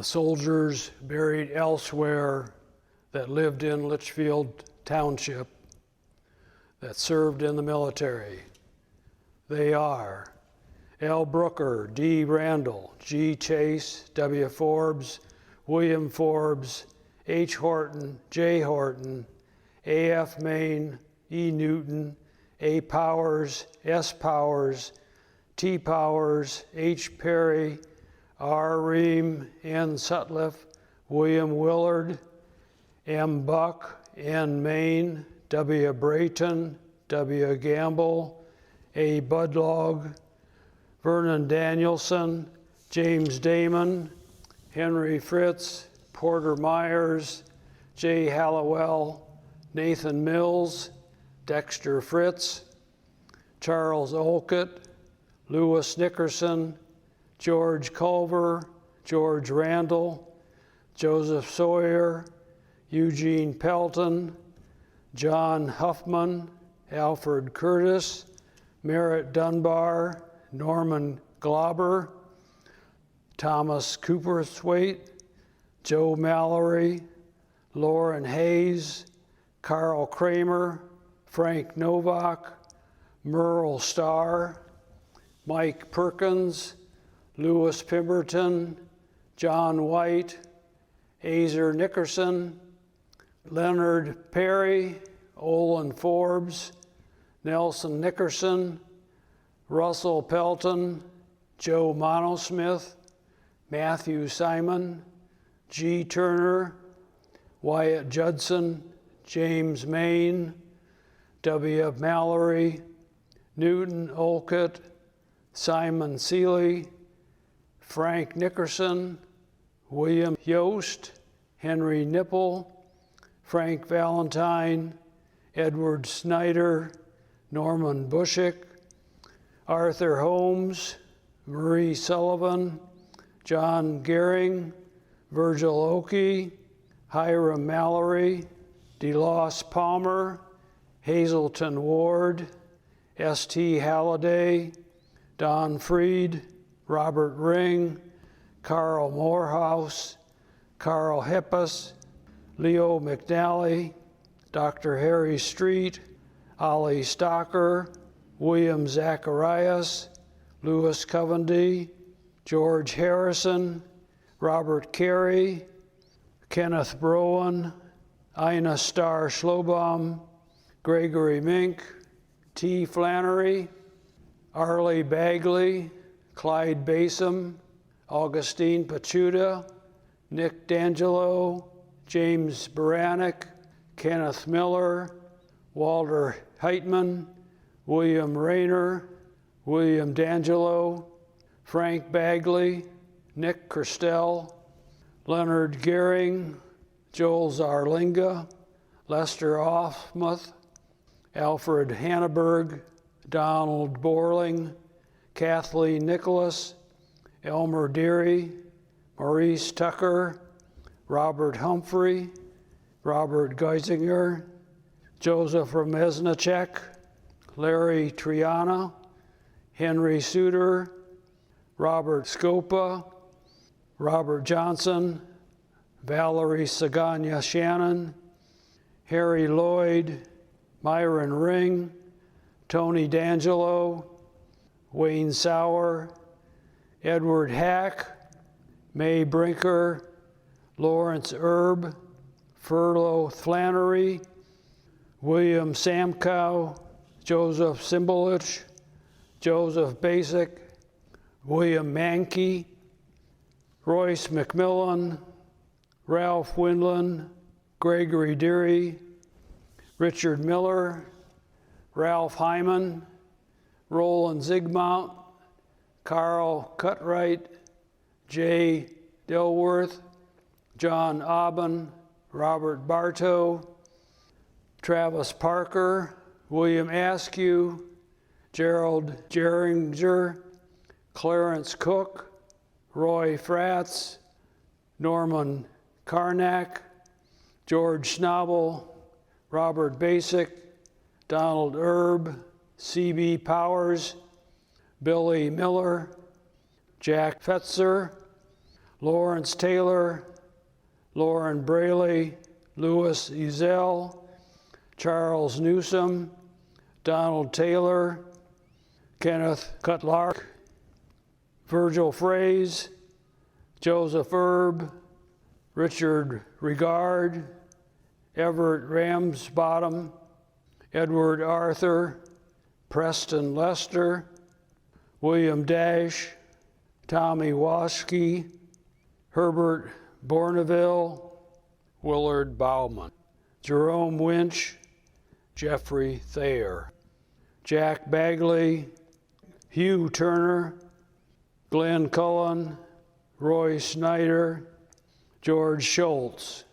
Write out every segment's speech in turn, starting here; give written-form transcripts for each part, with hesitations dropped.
The soldiers buried elsewhere that lived in Litchfield Township that served in the military. They are L. Brooker, D. Randall, G. Chase, W. Forbes, William Forbes, H. Horton, J. Horton, A. F. Main, E. Newton, A. Powers, S. Powers, T. Powers, H. Perry, R. Ream, N. Sutliff, William Willard, M. Buck, N. Main, W. Brayton, W. Gamble, A. Budlog, Vernon Danielson, James Damon, Henry Fritz, Porter Myers, J. Hallowell, Nathan Mills, Dexter Fritz, Charles Olcott, Lewis Nickerson, George Culver, George Randall, Joseph Sawyer, Eugene Pelton, John Huffman, Alfred Curtis, Merritt Dunbar, Norman Glauber, Thomas Cooperthwaite, Joe Mallory, Lauren Hayes, Carl Kramer, Frank Novak, Merle Starr, Mike Perkins, Louis Pemberton, John White, Azer Nickerson, Leonard Perry, Olin Forbes, Nelson Nickerson, Russell Pelton, Joe Monosmith, Matthew Simon, G. Turner, Wyatt Judson, James Main, W. Mallory, Newton Olcott, Simon Seeley, Frank Nickerson, William Yost, Henry Nipple, Frank Valentine, Edward Snyder, Norman Bushick, Arthur Holmes, Marie Sullivan, John Gehring, Virgil Oakey, Hiram Mallory, DeLoss Palmer, Hazelton Ward, S.T. Halliday, Don Freed, Robert Ring, Carl Morehouse, Carl Hippus, Leo McNally, Dr. Harry Street, Ollie Stocker, William Zacharias, Louis Covendy, George Harrison, Robert Carey, Kenneth Browan, Ina Starr Schlobaum, Gregory Mink, T. Flannery, Arlie Bagley, Clyde Basom, Augustine Pachuta, Nick D'Angelo, James Baranek, Kenneth Miller, Walter Heitman, William Rayner, William D'Angelo, Frank Bagley, Nick Kirstel, Leonard Gehring, Joel Zarlinga, Lester Offmuth, Alfred Hanneberg, Donald Borling, Kathleen Nicholas, Elmer Deary, Maurice Tucker, Robert Humphrey, Robert Geisinger, Joseph Remesnicek, Larry Triana, Henry Suter, Robert Scopa, Robert Johnson, Valerie Saganya Shannon, Harry Lloyd, Myron Ring, Tony D'Angelo, Wayne Sauer, Edward Hack, May Brinker, Lawrence Erb, Furlow Flannery, William Samkow, Joseph Simbolich, Joseph Basic, William Mankey, Royce McMillan, Ralph Windland, Gregory Deary, Richard Miller, Ralph Hyman, Roland Zigmount, Carl Cutright, Jay Dilworth, John Aubin, Robert Bartow, Travis Parker, William Askew, Gerald Geringer, Clarence Cook, Roy Fratz, Norman Karnak, George Schnabel, Robert Basic, Donald Erb, C.B. Powers, Billy Miller, Jack Fetzer, Lawrence Taylor, Lauren Braley, Louis Ezel, Charles Newsom, Donald Taylor, Kenneth Cutlark, Virgil Fraze, Joseph Erb, Richard Regard, Everett Ramsbottom, Edward Arthur, Preston Lester, William Dash, Tommy Waskey, Herbert Bourneville, Willard Bauman, Jerome Winch, Jeffrey Thayer, Jack Bagley, Hugh Turner, Glenn Cullen, Roy Snyder, George Schultz.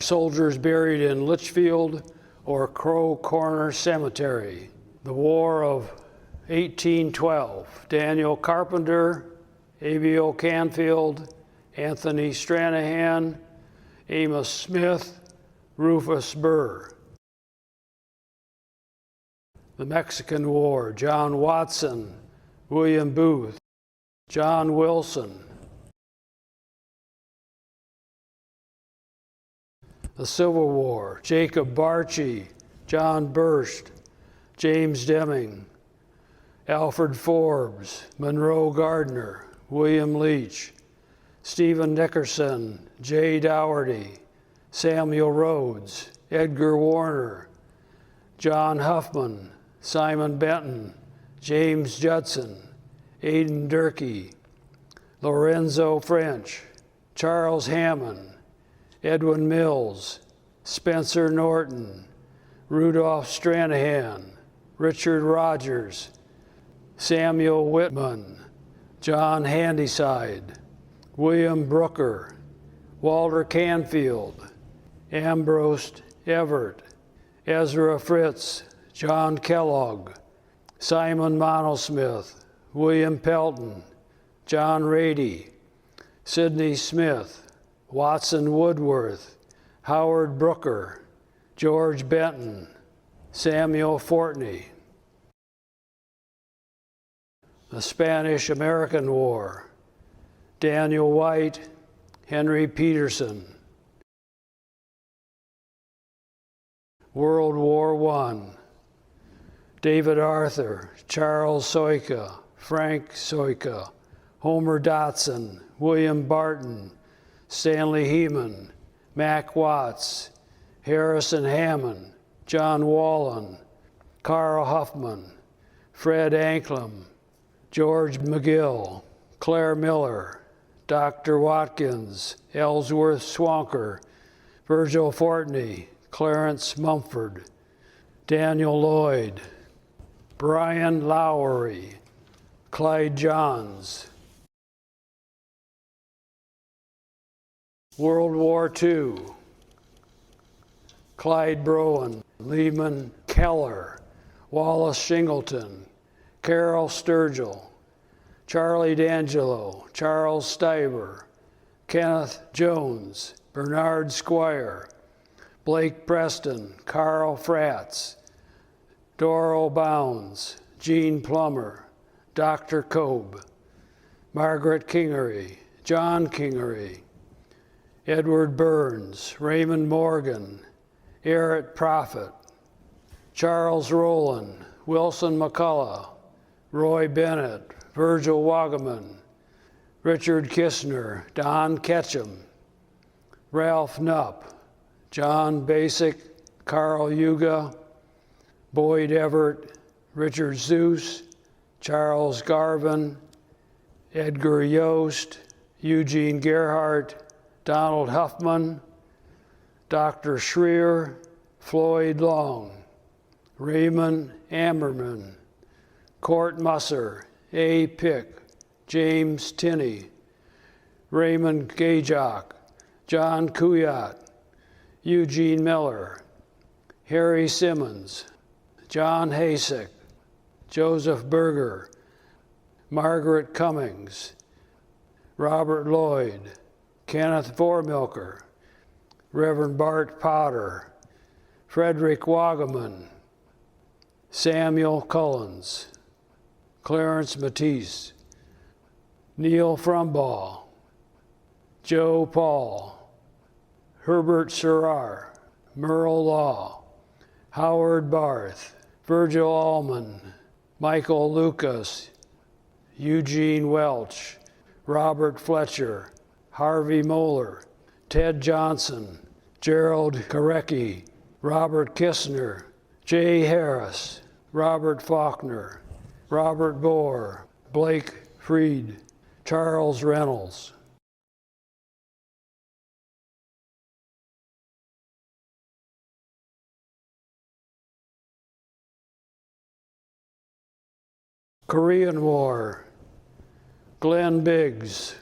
Soldiers buried in Litchfield or Crow Corner Cemetery. The War of 1812. Daniel Carpenter, A.B.O. Canfield, Anthony Stranahan, Amos Smith, Rufus Burr. The Mexican War. John Watson, William Booth, John Wilson. The Civil War. Jacob Barchie, John Burst, James Deming, Alfred Forbes, Monroe Gardner, William Leach, Stephen Nickerson, Jay Dougherty, Samuel Rhodes, Edgar Warner, John Huffman, Simon Benton, James Judson, Aidan Durkee, Lorenzo French, Charles Hammond, Edwin Mills, Spencer Norton, Rudolph Stranahan, Richard Rogers, Samuel Whitman, John Handyside, William Brooker, Walter Canfield, Ambrose Everett, Ezra Fritz, John Kellogg, Simon Monosmith, William Pelton, John Rady, Sidney Smith, Watson Woodworth, Howard Brooker, George Benton, Samuel Fortney. The Spanish-American War. Daniel White, Henry Peterson. World War I. David Arthur, Charles Soika, Frank Soika, Homer Dotson, William Barton, Stanley Heeman, Mack Watts, Harrison Hammond, John Wallen, Carl Huffman, Fred Anklem, George McGill, Claire Miller, Dr. Watkins, Ellsworth Swanker, Virgil Fortney, Clarence Mumford, Daniel Lloyd, Brian Lowry, Clyde Johns. World War II. Clyde Browan, Lehman Keller, Wallace Shingleton, Carol Sturgill, Charlie D'Angelo, Charles Stiver, Kenneth Jones, Bernard Squire, Blake Preston, Carl Fratz, Doro Bounds, Gene Plummer, Dr. Cobe, Margaret Kingery, John Kingery, Edward Burns, Raymond Morgan, Eric Prophet, Charles Rowland, Wilson McCullough, Roy Bennett, Virgil Wagaman, Richard Kistner, Don Ketchum, Ralph Knupp, John Basic, Carl Yuga, Boyd Everett, Richard Zeus, Charles Garvin, Edgar Yost, Eugene Gerhardt, Donald Huffman, Dr. Schreer, Floyd Long, Raymond Ammerman, Court Musser, A. Pick, James Tinney, Raymond Gajok, John Kuyat, Eugene Miller, Harry Simmons, John Hasek, Joseph Berger, Margaret Cummings, Robert Lloyd, Kenneth Vormilker, Reverend Bart Potter, Frederick Wagaman, Samuel Cullens, Clarence Matisse, Neil Frumbaugh, Joe Paul, Herbert Serrar, Merle Law, Howard Barth, Virgil Allman, Michael Lucas, Eugene Welch, Robert Fletcher, Harvey Moeller, Ted Johnson, Gerald Karecki, Robert Kistner, Jay Harris, Robert Faulkner, Robert Bohr, Blake Freed, Charles Reynolds. Korean War. Glenn Biggs,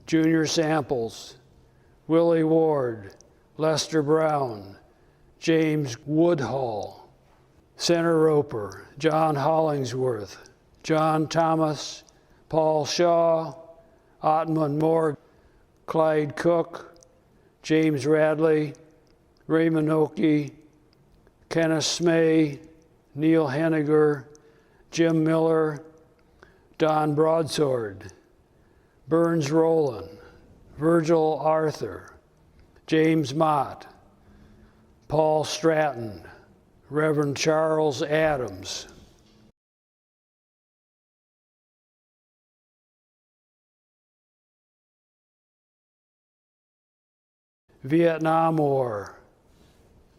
Junior Samples, Willie Ward, Lester Brown, James Woodhull. Center Roper, John Hollingsworth, John Thomas, Paul Shaw, Ottman Moore, Clyde Cook, James Radley, Raymond Oakey, Kenneth Smay, Neil Henniger, Jim Miller, Don Broadsword, Burns Rowland, Virgil Arthur, James Mott, Paul Stratton, Reverend Charles Adams. Vietnam War,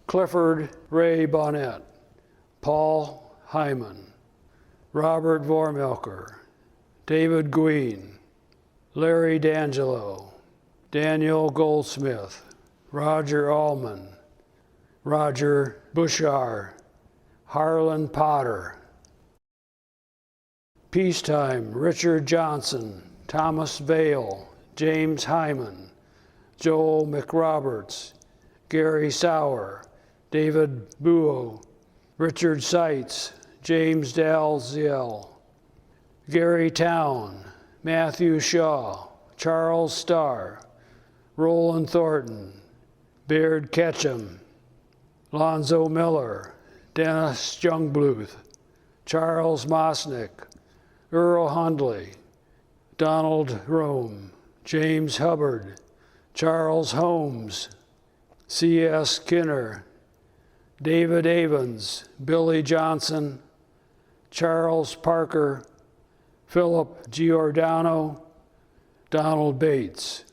Clifford Ray Bonnet, Paul Hyman, Robert Vormilker, David Gueen, Larry D'Angelo, Daniel Goldsmith, Roger Allman, Roger Bushar, Harlan Potter. Peacetime, Richard Johnson, Thomas Vale, James Hyman, Joel McRoberts, Gary Sauer, David Buo, Richard Seitz, James Dalziel, Gary Town, Matthew Shaw, Charles Starr, Roland Thornton, Baird Ketchum, Lonzo Miller, Dennis Jungbluth, Charles Mosnick, Earl Hundley, Donald Rome, James Hubbard, Charles Holmes, C.S. Kinner, David Avens, Billy Johnson, Charles Parker, Philip Giordano, Donald Bates.